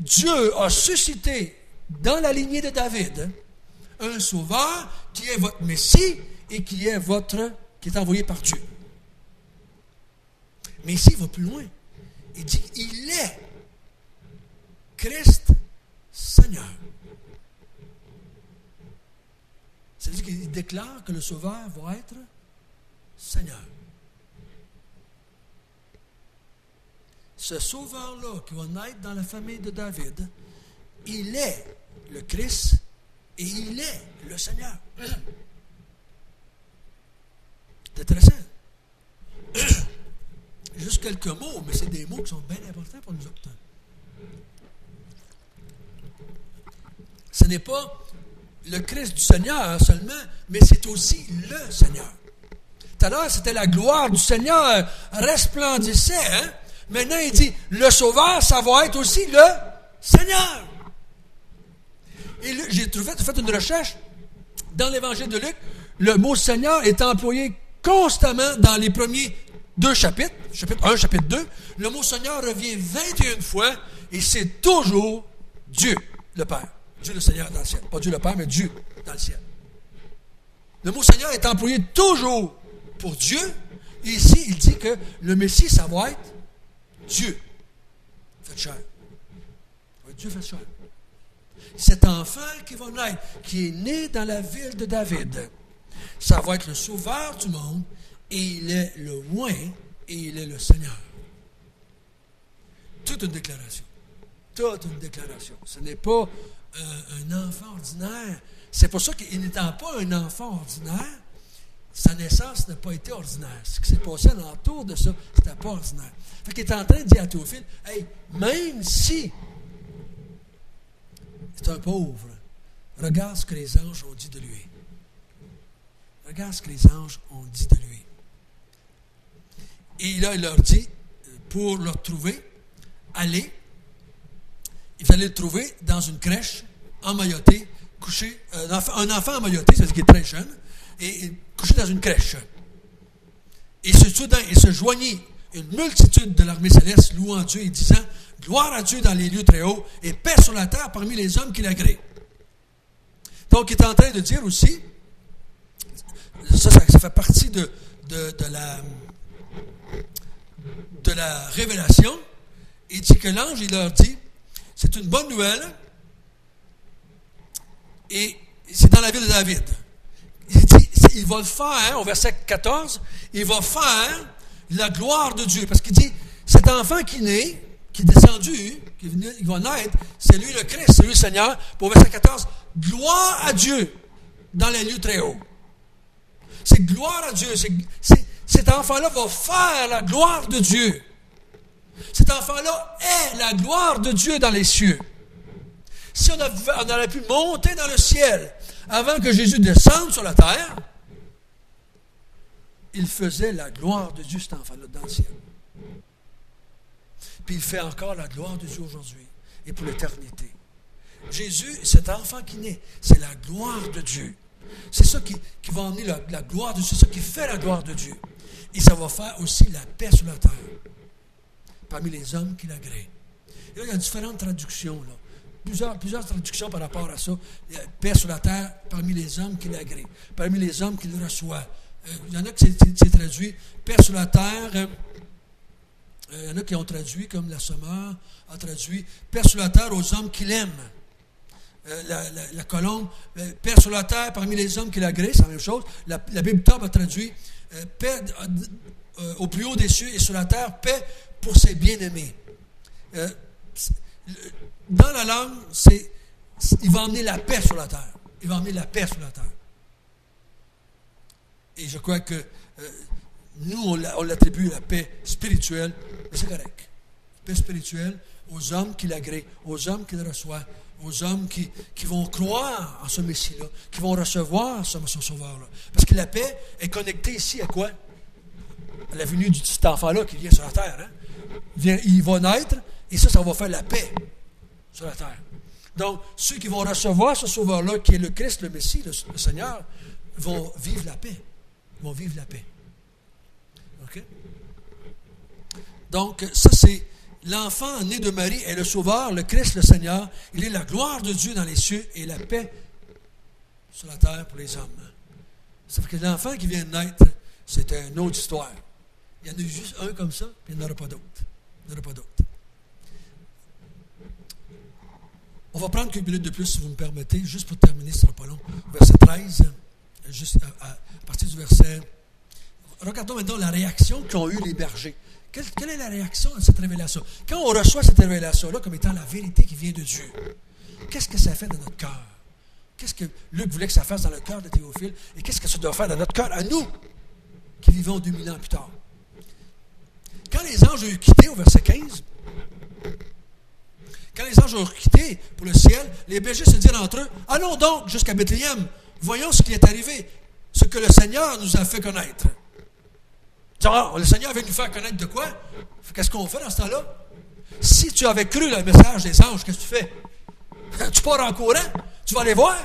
Dieu a suscité dans la lignée de David un sauveur qui est votre Messie et qui est envoyé par Dieu. Mais ici, il va plus loin. Il dit, il est Christ Seigneur. C'est-à-dire qu'il déclare que le Sauveur va être Seigneur. Ce Sauveur-là qui va naître dans la famille de David, il est le Christ et il est le Seigneur. C'est intéressant. Juste quelques mots, mais c'est des mots qui sont bien importants pour nous autres. Ce n'est pas le Christ du Seigneur seulement, mais c'est aussi le Seigneur. Tout à l'heure, c'était la gloire du Seigneur resplendissait. Hein? Maintenant, il dit, le Sauveur, ça va être aussi le Seigneur. Et j'ai fait une recherche dans l'Évangile de Luc. Le mot Seigneur est employé constamment dans les premiers 2 chapitres, chapitre 1, chapitre 2. Le mot Seigneur revient 21 fois et c'est toujours Dieu, le Père. Dieu le Seigneur dans le ciel. Pas Dieu le Père, mais Dieu dans le ciel. Le mot Seigneur est employé toujours pour Dieu. Et ici, il dit que le Messie, ça va être Dieu. Fait chair. Ça va être Dieu fait chair. Cet enfant qui va naître, qui est né dans la ville de David, ça va être le sauveur du monde, et il est le oint, et il est le Seigneur. Toute une déclaration. Toute une déclaration. Ce n'est pas un enfant ordinaire. C'est pour ça qu'il n'étant pas un enfant ordinaire, sa naissance n'a pas été ordinaire. Ce qui s'est passé alentour de ça, c'était pas ordinaire. Fait qu'il est en train de dire à Théophile, hey, même si c'est un pauvre, regarde ce que les anges ont dit de lui. Regarde ce que les anges ont dit de lui. Et là, il leur dit, pour le trouver, allez, il fallait le trouver dans une crèche, emmailloté, couché, un enfant emmailloté, c'est-à-dire qu'il est très jeune, et couché dans une crèche. Et soudain, il se joignit une multitude de l'armée céleste, louant Dieu et disant, gloire à Dieu dans les lieux très hauts, et paix sur la terre parmi les hommes qui l'agréent. Donc, il est en train de dire aussi, ça fait partie de la révélation. Il dit que l'ange, il leur dit, c'est une bonne nouvelle, et c'est dans la ville de David. Il dit, il va le faire, au verset 14, il va faire la gloire de Dieu. Parce qu'il dit, cet enfant qui naît, qui est descendu, il va naître, c'est lui le Christ, c'est lui le Seigneur. Pour verset 14, gloire à Dieu dans les lieux très hauts. C'est gloire à Dieu. Cet enfant-là va faire la gloire de Dieu. Cet enfant-là est la gloire de Dieu dans les cieux. Si on aurait pu monter dans le ciel avant que Jésus descende sur la terre, il faisait la gloire de Dieu, cet enfant-là, dans le ciel. Puis il fait encore la gloire de Dieu aujourd'hui et pour l'éternité. Jésus, cet enfant qui naît, c'est la gloire de Dieu. C'est ça qui va emmener la gloire de Dieu. C'est ça qui fait la gloire de Dieu. Et ça va faire aussi la paix sur la terre, parmi les hommes qui l'agréent. Et là, il y a différentes traductions, là. Plusieurs traductions par rapport à ça. Paix sur la terre parmi les hommes qui l'agréent, parmi les hommes qui le reçoivent. Il y en a qui c'est traduit paix sur la terre. Il y en a qui ont traduit, comme la Sommeur a traduit paix sur la terre aux hommes qui l'aiment. La colombe, paix sur la terre parmi les hommes qui l'agréent, c'est la même chose. La Bible Top a traduit paix au plus haut des cieux et sur la terre, paix pour ses bien-aimés. Dans la langue, il va emmener la paix sur la terre. Il va emmener la paix sur la terre. Et je crois que nous, on l'attribue la paix spirituelle, mais c'est correct. Paix spirituelle aux hommes qui l'agréent, aux hommes qui le reçoivent, aux hommes qui vont croire en ce Messie-là, qui vont recevoir ce Sauveur-là. Parce que la paix est connectée ici à quoi? À la venue du petit enfant-là qui vient sur la terre. Hein? Il va naître, et ça va faire la paix sur la terre. Donc, ceux qui vont recevoir ce Sauveur-là, qui est le Christ, le Messie, le Seigneur, vont vivre la paix. Vont vivre la paix. OK? Donc, ça, c'est l'enfant né de Marie est le Sauveur, le Christ, le Seigneur. Il est la gloire de Dieu dans les cieux et la paix sur la terre pour les hommes. Ça fait que l'enfant qui vient de naître, c'est une autre histoire. Il y en a juste un comme ça, puis il n'y en aura pas d'autre. Il n'y en aura pas d'autre. On va prendre quelques minutes de plus, si vous me permettez, juste pour terminer, ce ne sera pas long. Verset 13, juste à partir du verset. Regardons maintenant la réaction qu'ont eu les bergers. Quelle est la réaction à cette révélation? Quand on reçoit cette révélation-là comme étant la vérité qui vient de Dieu, qu'est-ce que ça fait dans notre cœur? Qu'est-ce que Luc voulait que ça fasse dans le cœur de Théophile? Et qu'est-ce que ça doit faire dans notre cœur à nous, qui vivons 2000 ans plus tard? Quand les anges ont quitté, au verset 15, quand les anges ont quitté pour le ciel, les bergers se dirent entre eux, « Allons donc jusqu'à Bethléem, voyons ce qui est arrivé, ce que le Seigneur nous a fait connaître. » Le Seigneur veut nous faire connaître de quoi? Qu'est-ce qu'on fait dans ce temps-là? Si tu avais cru le message des anges, qu'est-ce que tu fais? Tu pars en courant, tu vas aller voir.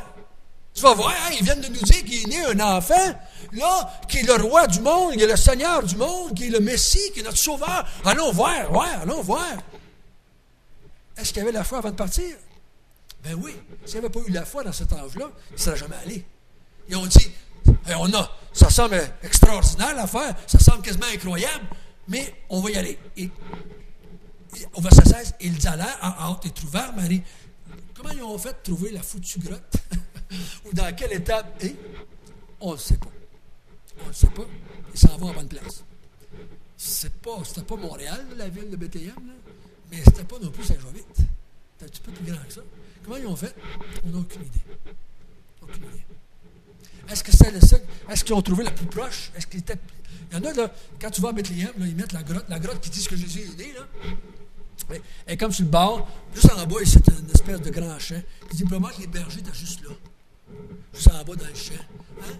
Tu vas voir, hein, ils viennent de nous dire qu'il est né un enfant, là, qui est le roi du monde, qui est le Seigneur du monde, qui est le Messie, qui est notre Sauveur. Allons voir, allons voir. Est-ce qu'il y avait la foi avant de partir? Ben oui. S'il n'y avait pas eu la foi dans cet ange-là, il ne serait jamais allé. Ils ont dit, ça semble extraordinaire l'affaire, ça semble quasiment incroyable, mais on va y aller. Et au verset 16, ils allèrent en hâte et trouvèrent Marie. Comment ils ont fait de trouver la foutue grotte? Ou dans quelle étape? On ne le sait pas. On ne le sait pas. Ils s'en vont à bonne place. C'était pas Montréal, la ville de Bethléem, là, mais c'était pas non plus Saint-Jovite. C'était un petit peu plus grand que ça. Comment ils ont fait? On n'a aucune idée. Aucune idée. Est-ce que c'est le seul? Est-ce qu'ils ont trouvé la plus proche? Est-ce qu'il était... Il y en a, là, quand tu vas à Bethléem, là, ils mettent la grotte qui dit que Jésus est né, là. Et comme sur le bord, juste en bas, c'est une espèce de grand champ. Qui dit probablement que les bergers étaient juste là. Juste en bas dans le champ. Hein?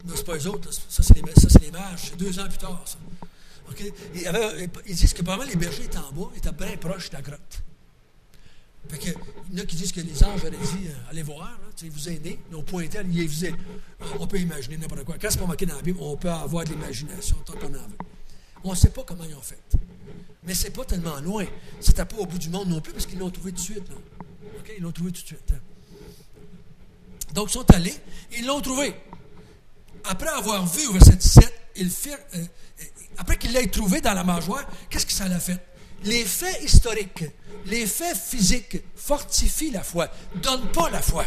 Non, c'est pas eux autres. Ça, c'est les mages. C'est 2 ans plus tard, ça. Okay? Ils disent que probablement les bergers étaient en bas, étaient bien proches de la grotte. Fait que, il y en a qui disent que les anges auraient dit allez voir, là, il vous est né. Ils ont pointé, ils faisaient. On peut imaginer n'importe quoi. Quand c'est pas marqué dans la Bible, on peut avoir de l'imagination tant qu'on en veut. On ne sait pas comment ils ont fait. Mais c'est pas tellement loin. C'était pas au bout du monde non plus, parce qu'ils l'ont trouvé tout de suite. Là. Okay? Ils l'ont trouvé tout de suite. Hein. Donc, ils sont allés, ils l'ont trouvé. Après avoir vu au verset 17, après qu'il l'ait trouvé dans la mangeoire, qu'est-ce que ça l'a fait? Les faits historiques, les faits physiques fortifient la foi, ne donnent pas la foi,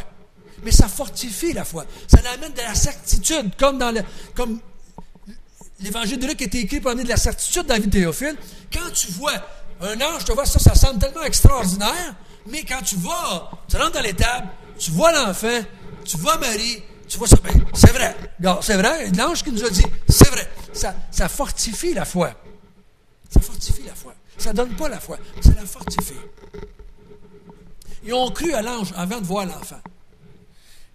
mais ça fortifie la foi. Ça l'amène de la certitude, comme l'Évangile de Luc a été écrit pour amener de la certitude dans la vie de Théophile. Quand tu vois un ange, tu vois ça semble tellement extraordinaire, mais quand tu rentres dans l'étable, tu vois l'enfant, tu vois Marie, tu vois ça, ben, c'est vrai. Regarde, c'est vrai, l'ange qui nous a dit, c'est vrai. Ça fortifie la foi. Ça fortifie la foi. Ça ne donne pas la foi, ça la fortifie. Ils ont cru à l'ange avant de voir l'enfant.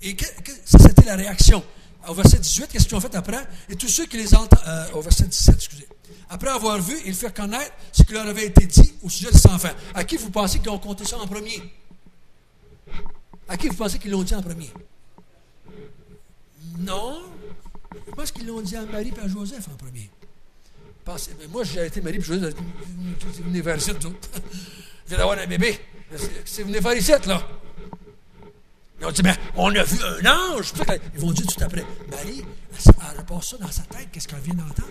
Et ça, c'était la réaction. Au verset 18, qu'est-ce qu'ils ont fait après? Et tous ceux qui les entendent, au verset 17, excusez. Après avoir vu, ils firent connaître ce qui leur avait été dit au sujet de cet enfant. À qui vous pensez qu'ils ont compté ça en premier? À qui vous pensez qu'ils l'ont dit en premier? Non. Je pense qu'ils l'ont dit à Marie et à Joseph en premier. Moi, j'ai été Marie et Joseph. Venez vers ici, vous autres. Vous allez avoir un bébé. Venez vers ici, là. Ils ont dit, mais on a vu un ange. Ils vont dire tout après, Marie, elle repasse ça dans sa tête, qu'est-ce qu'elle vient d'entendre?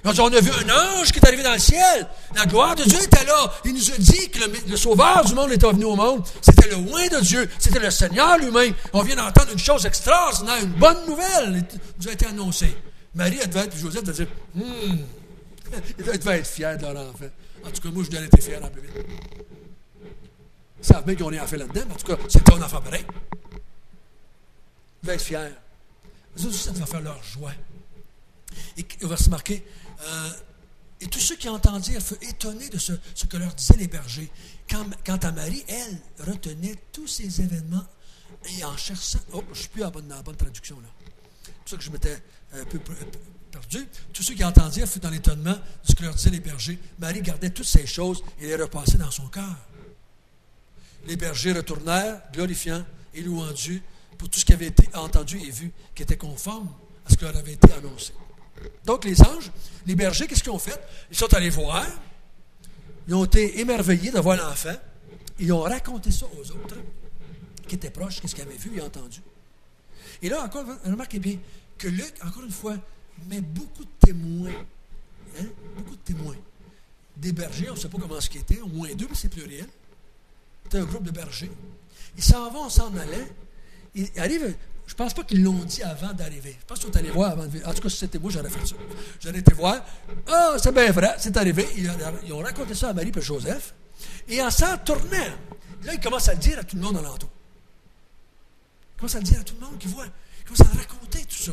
Ils ont dit, on a vu un ange qui est arrivé dans le ciel. La gloire de Dieu était là. Il nous a dit que le sauveur du monde était venu au monde. C'était le oint de Dieu. C'était le Seigneur lui-même. On vient d'entendre une chose extraordinaire, une bonne nouvelle nous a été annoncée. Marie, elle devait être, puis Joseph devait dire, il devait être fier de leur enfant. En tout cas, moi, je dois être fier un peu vite. Ils savent bien qu'on est en fait là-dedans, mais en tout cas, c'est ton enfant pareil. Ils devaient être fiers. Les autres, ça devait faire leur joie. Et on va se marquer, et tous ceux qui entendirent furent étonnés de ce que leur disaient les bergers. Quant à Marie, elle retenait tous ces événements et en cherchant. Oh, je ne suis plus dans la bonne traduction là. C'est pour ça que je m'étais un peu perdu. Tous ceux qui entendirent furent dans l'étonnement de ce que leur disaient les bergers. Marie gardait toutes ces choses et les repassait dans son cœur. Les bergers retournèrent, glorifiant et louant Dieu pour tout ce qui avait été entendu et vu, qui était conforme à ce qui leur avait été annoncé. Donc, les anges, les bergers, qu'est-ce qu'ils ont fait? Ils sont allés voir, ils ont été émerveillés de voir l'enfant, ils ont raconté ça aux autres, qui étaient proches, qu'est-ce qu'ils avaient vu et entendu. Et là, encore, remarquez bien que Luc, encore une fois, met beaucoup de témoins. Hein? Beaucoup de témoins. Des bergers, on ne sait pas comment ce qu'ils étaient, au moins deux, mais c'est pluriel. C'était un groupe de bergers. Ils s'en vont, s'en allant. Ils arrivent. Je ne pense pas qu'ils l'ont dit avant d'arriver. Je pense qu'ils sont allés voir avant de venir. En tout cas, si c'était moi, j'aurais fait ça. J'aurais été voir. Ah, c'est bien vrai, c'est arrivé. Ils ont raconté ça à Marie et Joseph. Et en s'en tournant, là, ils commencent à le dire à tout le monde alentour. Ils commencent à le dire à tout le monde qui voit. Ils commencent à raconter tout ça.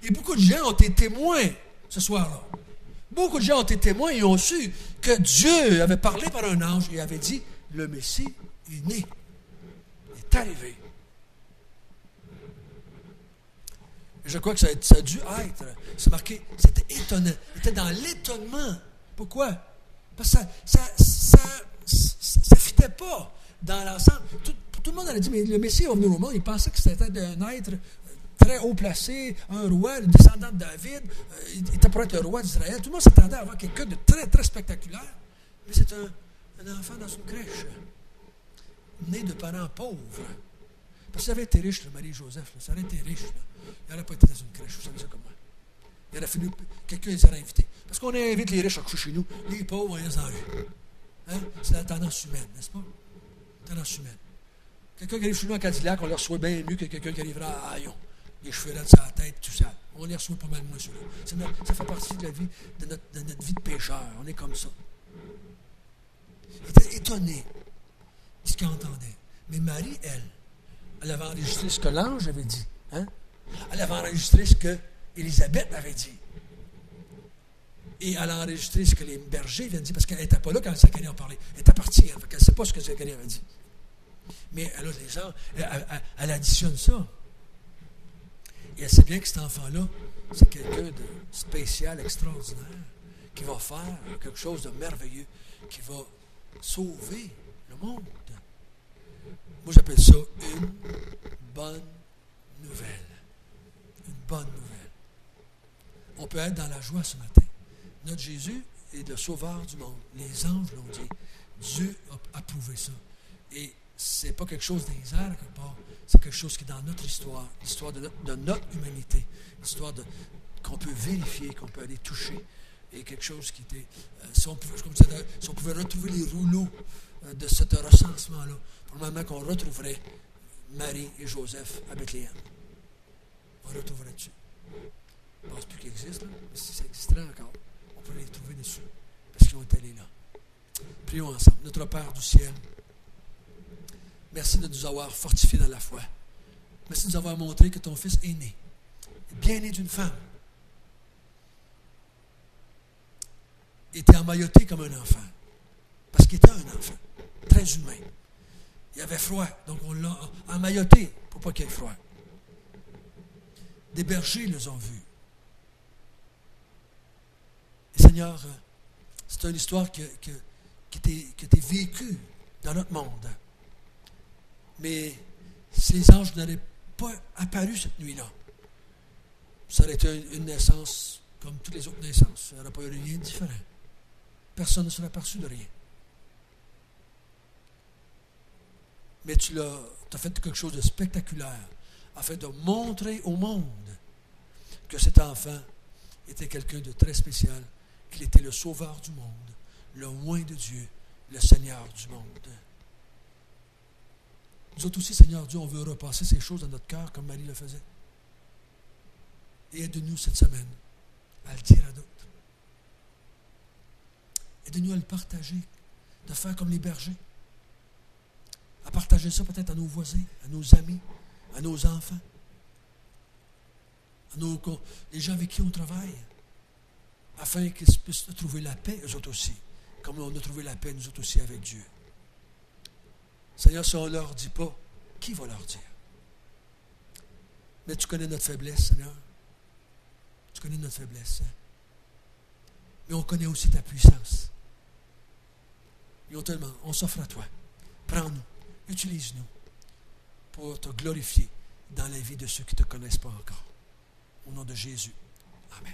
Et beaucoup de gens ont été témoins ce soir-là. Beaucoup de gens ont été témoins et ont su que Dieu avait parlé par un ange et avait dit, le Messie est né, est arrivé. Je crois que ça a dû être. C'est marqué, c'était étonnant. Il était dans l'étonnement. Pourquoi? Parce que ça ne fitait pas dans l'ensemble. Tout le monde allait dire, mais le Messie est venu au monde. Il pensait que c'était un être très haut placé, un roi, le descendant de David. Il était pour être le roi d'Israël. Tout le monde s'attendait à avoir quelqu'un de très, très spectaculaire. Mais c'est un enfant dans une crèche, né de parents pauvres. Parce que ça avait été riche, le Marie et Joseph. Ça aurait été riche. Il n'aurait pas été dans une crèche, vous savez ça comme moi. Il aurait fallu quelqu'un les aurait invités. Parce qu'on invite les riches à coucher chez nous, les pauvres, on les en rue. Hein? C'est la tendance humaine, n'est-ce pas? Tendance humaine. Quelqu'un qui arrive chez nous en Cadillac, on le reçoit bien mieux que quelqu'un qui arrivera à Hayon. Les cheveux là de sa tête, tout ça. On les reçoit pas mal moins ceux-là. Ça fait partie de la vie, de notre vie de pécheur. On est comme ça. Il était étonné de ce qu'il entendait. Mais Marie, elle avait enregistré ce que l'ange avait dit. Hein? Elle avait enregistré ce que Élisabeth avait dit. Et elle a enregistré ce que les bergers viennent dire, parce qu'elle n'était pas là quand Zacharie a parlé. Elle était partie, elle ne sait pas ce que Zacharie avait dit. Mais elle a les gens, elle additionne ça. Et elle sait bien que cet enfant-là, c'est quelqu'un de spécial, extraordinaire, qui va faire quelque chose de merveilleux, qui va sauver le monde. Moi, j'appelle ça une bonne nouvelle. Une bonne nouvelle. On peut être dans la joie ce matin. Notre Jésus est le sauveur du monde. Les anges l'ont dit. Dieu a approuvé ça. Et ce n'est pas quelque chose des airs, quelque part. C'est quelque chose qui est dans notre histoire, l'histoire de notre humanité, l'histoire qu'on peut vérifier, qu'on peut aller toucher. Et quelque chose qui était... si on pouvait retrouver les rouleaux de ce recensement-là, probablement qu'on retrouverait Marie et Joseph à Bethléem. On retrouverait dessus. Je ne pense plus qu'ils existent, là, mais si ça existerait encore, on pourrait les trouver dessus, parce qu'ils ont été allés là. Prions ensemble. Notre Père du ciel, merci de nous avoir fortifiés dans la foi. Merci de nous avoir montré que ton Fils est né, bien né d'une femme. Il était emmailloté comme un enfant, parce qu'il était un enfant, très humain. Il avait froid, donc on l'a emmailloté pour pas qu'il ait froid. Des bergers les ont vus. Et Seigneur, c'est une histoire qui était vécue dans notre monde. Mais ces anges n'allaient pas apparu cette nuit-là, ça aurait été une naissance comme toutes les autres naissances. Il n'y aurait pas eu rien de différent. Personne ne serait aperçu de rien. Mais tu as fait quelque chose de spectaculaire afin de montrer au monde que cet enfant était quelqu'un de très spécial, qu'il était le sauveur du monde, le oint de Dieu, le Seigneur du monde. Nous autres aussi, Seigneur Dieu, on veut repasser ces choses dans notre cœur comme Marie le faisait. Et aide-nous cette semaine à le dire à d'autres. Aide-nous à le partager, de faire comme les bergers. À partager ça peut-être à nos voisins, à nos amis, à nos enfants, à les gens avec qui on travaille, afin qu'ils puissent trouver la paix, eux autres aussi, comme on a trouvé la paix, nous autres aussi, avec Dieu. Seigneur, si on ne leur dit pas, qui va leur dire? Mais tu connais notre faiblesse, Seigneur. Tu connais notre faiblesse. Hein? Mais on connaît aussi ta puissance. Et on s'offre à toi. Prends-nous, utilise-nous pour te glorifier dans la vie de ceux qui ne te connaissent pas encore. Au nom de Jésus. Amen.